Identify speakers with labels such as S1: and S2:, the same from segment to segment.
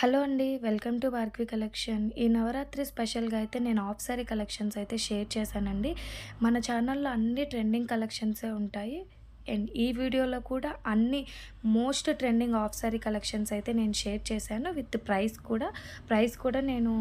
S1: Hello అండి. Welcome to Bhargavi collection. ఈ నవరాత్రి స్పెషల్‌గా అయితే నేను హాఫ్ సారీ కలెక్షన్స్ అయితే షేర్ చేశానండి. మన ఛానల్‌లో అన్ని ట్రెండింగ్ కలెక్షన్సే ఉంటాయి. అండ్ ఈ వీడియోలో కూడా అన్ని most trending half sorry collections అయితే నేను షేర్ చేశాను. విత్ ప్రైస్ కూడా నేను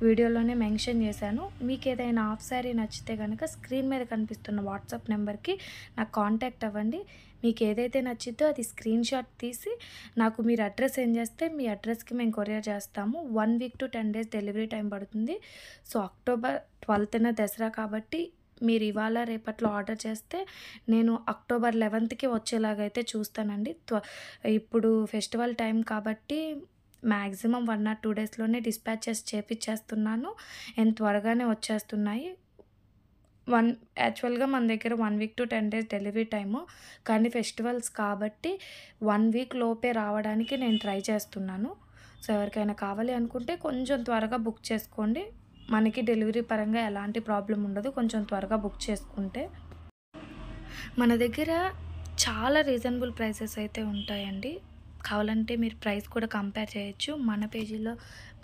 S1: వీడియోలోనే మెన్షన్ చేశాను. మీకు ఏదైనా హాఫ్ సారీ నచ్చితే గనక స్క్రీన్ మీద కనిపిస్తున్న వాట్సాప్ నెంబర్‌కి నాకు కాంటాక్ట్ అవ్వండి. మీకు ఏదైతే నచ్చిద్దో అది స్క్రీన్ షాట్ తీసి నాకు మీరు అడ్రస్ సెండ్ చేస్తే మీ అడ్రస్‌కి మేము కొరియర్ చేస్తాము. 1 week to 10 days delivery time పడుతుంది. సో, అక్టోబర్ 12న దసరా కాబట్టి మీరు ఇవాళ రేపట్లో ఆర్డర్ చేస్తే నేను అక్టోబర్ 11కి వచ్చేలాగైతే చూస్తానండి. ఇప్పుడు ఫెస్టివల్ టైం కాబట్టి మ్యాక్సిమం 1 ఆర్ 2 డేస్‌లోనే డిస్పాచెస్ చేపిచ్చేస్తున్నాను. అండ్ త్వరగానే వచ్చేస్తున్నాయి. యాక్చువల్‌గా మన దగ్గర 1 week to 10 days delivery time. కానీ ఫెస్టివల్స్ కాబట్టి 1 వీక్ లోపే రావడానికి నేను ట్రై చేస్తున్నాను. సో, ఎవరికైనా కావాలి అనుకుంటే కొంచెం త్వరగా బుక్ చేసుకోండి. మనకి డెలివరీ పరంగా ఎలాంటి ప్రాబ్లమ్ ఉండదు. కొంచెం త్వరగా బుక్ చేసుకుంటే. మన దగ్గర చాలా రీజనబుల్ ప్రైసెస్ అయితే ఉంటాయండి. కావాలంటే మీరు ప్రైస్ కూడా కంపేర్ చేయొచ్చు. మన పేజీలో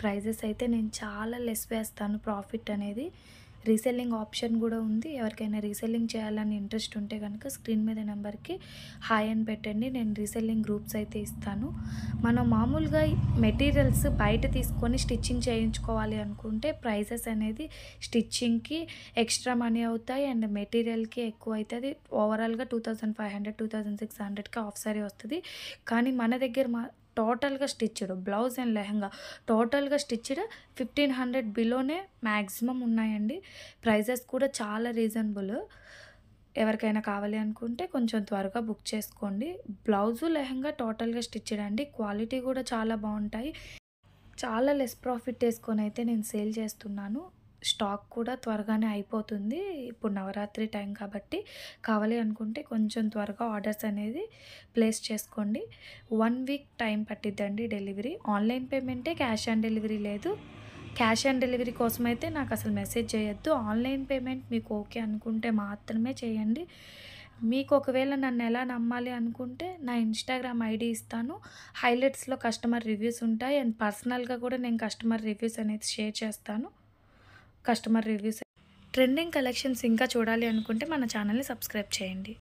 S1: ప్రైజెస్ అయితే నేను చాలా లెస్ వేస్తాను ప్రాఫిట్ అనేది. రీసెల్లింగ్ ఆప్షన్ కూడా ఉంది. ఎవరికైనా రీసెల్లింగ్ చేయాలని ఇంట్రెస్ట్ ఉంటే కనుక స్క్రీన్ మీద నెంబర్‌కి హాయ్ అని పెట్టండి. నేను రీసెల్లింగ్ గ్రూప్స్ అయితే ఇస్తాను. మనం మామూలుగా మెటీరియల్స్ బయట తీసుకొని స్టిచ్చింగ్ చేయించుకోవాలి అనుకుంటే ప్రైజెస్ అనేది స్టిచ్చింగ్‌కి ఎక్స్ట్రా మనీ అవుతాయి. అండ్ మెటీరియల్‌కి ఎక్కువ అవుతది. ఓవరాల్‌గా 2500, 2600కి హాఫ్ సారీ వస్తది. కానీ మన దగ్గర టోటల్‌గా స్టిచ్డ్ బ్లౌజ్ అండ్ లెహంగా టోటల్‌గా స్టిచ్డ్ 1500 బిలోనే మ్యాక్సిమం ఉన్నాయండి. ప్రైజెస్ కూడా చాలా రీజనబుల్. ఎవరికైనా కావాలి అనుకుంటే కొంచెం త్వరగా బుక్ చేసుకోండి. బ్లౌజు, లెహంగా టోటల్‌గా స్టిచ్డ్ అండి. క్వాలిటీ కూడా చాలా బావుంటాయి. చాలా లెస్ ప్రాఫిట్ ఏసుకొనైతే నేను సేల్ చేస్తున్నాను. స్టాక్ కూడా త్వరగానే అయిపోతుంది. ఇప్పుడు నవరాత్రి టైం కాబట్టి కావాలి అనుకుంటే కొంచెం త్వరగా ఆర్డర్స్ అనేది ప్లేస్ చేసుకోండి. 1 వీక్ టైం పట్టిద్దండి డెలివరీ. ఆన్‌లైన్ పేమెంటే, క్యాష్ ఆన్ డెలివరీ లేదు. క్యాష్ ఆన్ డెలివరీ కోసమైతే నాకు అసలు మెసేజ్ చేయొద్దు. ఆన్‌లైన్ పేమెంట్ మీకు ఓకే అనుకుంటే మాత్రమే చేయండి. మీకు ఒకవేళ నన్ను ఎలా నమ్మాలి అనుకుంటే నా ఇన్‌స్టాగ్రామ్ ఐడీ ఇస్తాను. హైలైట్స్‌లో కస్టమర్ రివ్యూస్ ఉంటాయి. అండ్ పర్సనల్‌గా కూడా నేను కస్టమర్ రివ్యూస్ అనేది షేర్ చేస్తాను. కస్టమర్ రివ్యూస్ ట్రెండింగ్ కలెక్షన్స్ ఇంకా చూడాలి అనుకుంటే మన ఛానల్‌ని సబ్స్క్రైబ్ చేయండి.